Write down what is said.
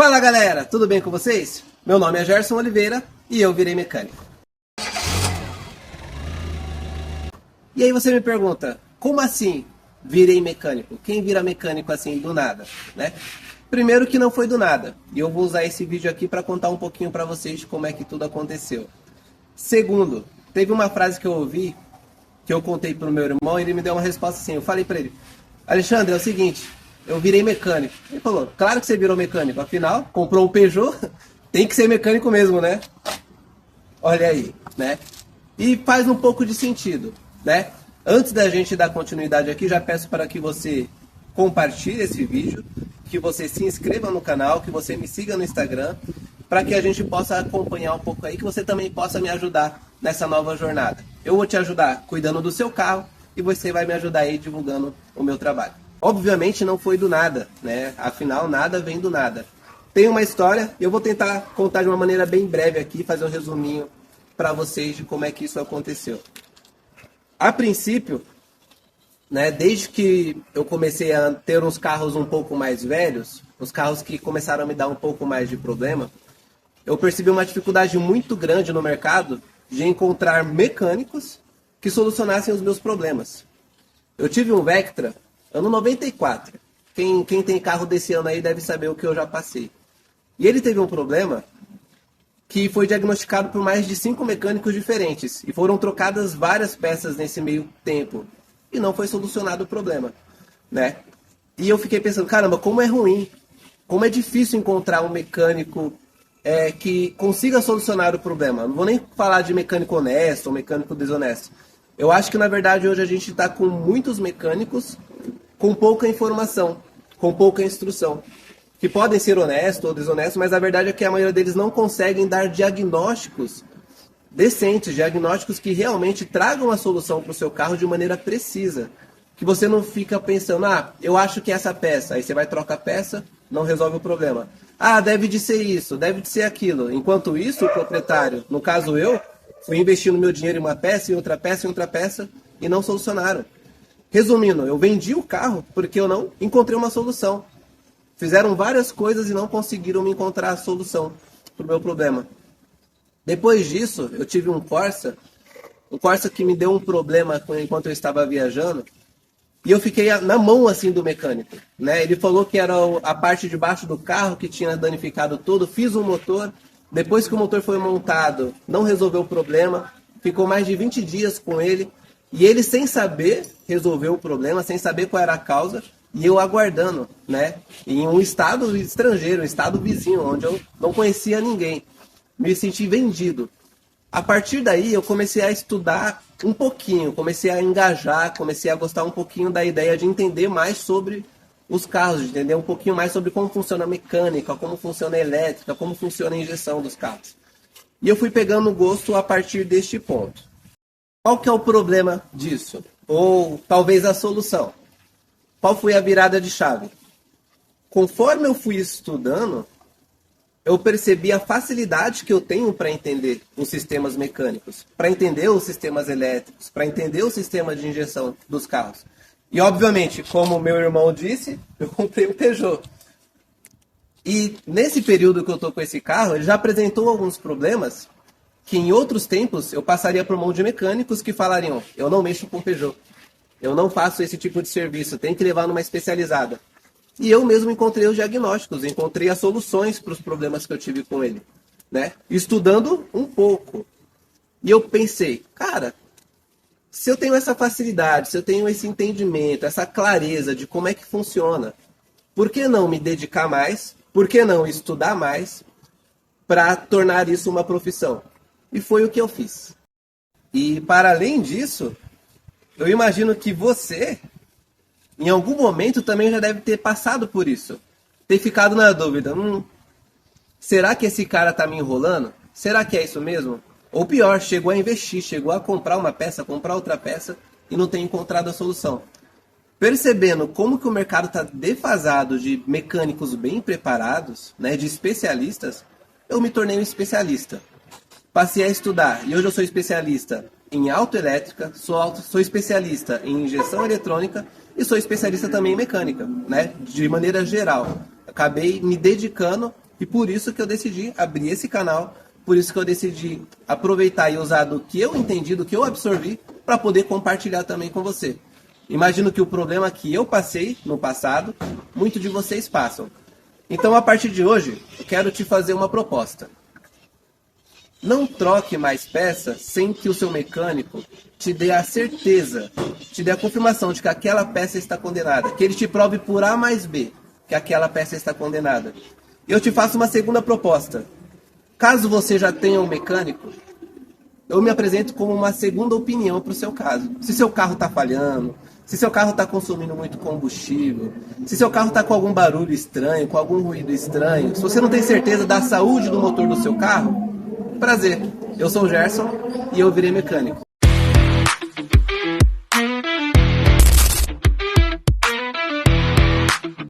Fala galera, tudo bem com vocês? Meu nome é Gerson Oliveira e eu virei mecânico. E aí você me pergunta, como assim virei mecânico? Quem vira mecânico assim do nada, né? Primeiro que não foi do nada, e eu vou usar esse vídeo aqui para contar um pouquinho para vocês de como é que tudo aconteceu. Segundo, teve uma frase que eu ouvi, que eu contei pro meu irmão, e ele me deu uma resposta assim, eu falei para ele, Alexandre, é o seguinte, eu virei mecânico. Ele falou, claro que você virou mecânico, afinal, comprou um Peugeot, tem que ser mecânico mesmo, né? Olha aí, né? E faz um pouco de sentido, né? Antes da gente dar continuidade aqui, já peço para que você compartilhe esse vídeo, que você se inscreva no canal, que você me siga no Instagram, para que a gente possa acompanhar um pouco aí, que você também possa me ajudar nessa nova jornada. Eu vou te ajudar cuidando do seu carro e você vai me ajudar aí divulgando o meu trabalho. Obviamente não foi do nada, né? Afinal, nada vem do nada. Tem uma história e eu vou tentar contar de uma maneira bem breve aqui, fazer um resuminho para vocês de como é que isso aconteceu. A princípio, né, desde que eu comecei a ter uns carros um pouco mais velhos, os carros que começaram a me dar um pouco mais de problema, eu percebi uma dificuldade muito grande no mercado de encontrar mecânicos que solucionassem os meus problemas. Eu tive um Vectra, ano 94. Quem tem carro desse ano aí deve saber o que eu já passei. E ele teve um problema que foi diagnosticado por mais de 5 mecânicos diferentes. E foram trocadas várias peças nesse meio tempo. E não foi solucionado o problema, né? E eu fiquei pensando, caramba, como é ruim. Como é difícil encontrar um mecânico que consiga solucionar o problema. Não vou nem falar de mecânico honesto ou mecânico desonesto. Eu acho que, na verdade, hoje a gente está com muitos mecânicos com pouca informação, com pouca instrução, que podem ser honestos ou desonestos, mas a verdade é que a maioria deles não conseguem dar diagnósticos decentes, diagnósticos que realmente tragam a solução para o seu carro de maneira precisa. Que você não fica pensando, eu acho que é essa peça, aí você vai trocar a peça, não resolve o problema. Deve de ser isso, deve de ser aquilo. Enquanto isso, o proprietário, no caso eu, fui investindo meu dinheiro em uma peça, em outra peça, em outra peça, e não solucionaram. Resumindo, eu vendi o carro porque eu não encontrei uma solução. Fizeram várias coisas e não conseguiram me encontrar a solução para o meu problema. Depois disso, eu tive um Corsa que me deu um problema enquanto eu estava viajando, e eu fiquei na mão assim do mecânico, né? Ele falou que era a parte de baixo do carro que tinha danificado tudo, fiz o motor, depois que o motor foi montado, não resolveu o problema, ficou mais de 20 dias com ele, e ele sem saber resolver o problema, sem saber qual era a causa, e eu aguardando, né? Em um estado estrangeiro, um estado vizinho, onde eu não conhecia ninguém. Me senti vendido. A partir daí eu comecei a estudar um pouquinho, comecei a engajar, comecei a gostar um pouquinho da ideia de entender mais sobre os carros, de entender um pouquinho mais sobre como funciona a mecânica, como funciona a elétrica, como funciona a injeção dos carros. E eu fui pegando gosto a partir deste ponto. Qual que é o problema disso? Ou talvez a solução? Qual foi a virada de chave? Conforme eu fui estudando, eu percebi a facilidade que eu tenho para entender os sistemas mecânicos, para entender os sistemas elétricos, para entender o sistema de injeção dos carros. E, obviamente, como meu irmão disse, eu comprei um Peugeot. E nesse período que eu estou com esse carro, ele já apresentou alguns problemas que em outros tempos eu passaria por mão de mecânicos que falariam, eu não mexo com Peugeot, eu não faço esse tipo de serviço, tem que levar numa especializada. E eu mesmo encontrei os diagnósticos, encontrei as soluções para os problemas que eu tive com ele, né? Estudando um pouco. E eu pensei, cara, se eu tenho essa facilidade, se eu tenho esse entendimento, essa clareza de como é que funciona, por que não me dedicar mais? Por que não estudar mais para tornar isso uma profissão? E foi o que eu fiz. E para além disso, eu imagino que você, em algum momento, também já deve ter passado por isso. Ter ficado na dúvida, será que esse cara tá me enrolando? Será que é isso mesmo? Ou pior, chegou a investir, chegou a comprar uma peça, comprar outra peça e não tem encontrado a solução. Percebendo como que o mercado está defasado de mecânicos bem preparados, né, de especialistas, eu me tornei um especialista. Passei a estudar e hoje eu sou especialista em autoelétrica, sou especialista em injeção eletrônica e sou especialista também em mecânica, né, de maneira geral. Acabei me dedicando E por isso que eu decidi abrir esse canal, por isso que eu decidi aproveitar e usar do que eu entendi, do que eu absorvi, para poder compartilhar também com você. Imagino que o problema que eu passei no passado, muitos de vocês passam. Então, a partir de hoje, eu quero te fazer uma proposta. Não troque mais peças sem que o seu mecânico te dê a certeza, te dê a confirmação de que aquela peça está condenada, que ele te prove por A mais B que aquela peça está condenada. Eu te faço uma segunda proposta. Caso você já tenha um mecânico, eu me apresento como uma segunda opinião para o seu caso. Se seu carro está falhando, se seu carro está consumindo muito combustível, se seu carro está com algum barulho estranho, com algum ruído estranho, se você não tem certeza da saúde do motor do seu carro, prazer, eu sou o Gerson e eu virei mecânico.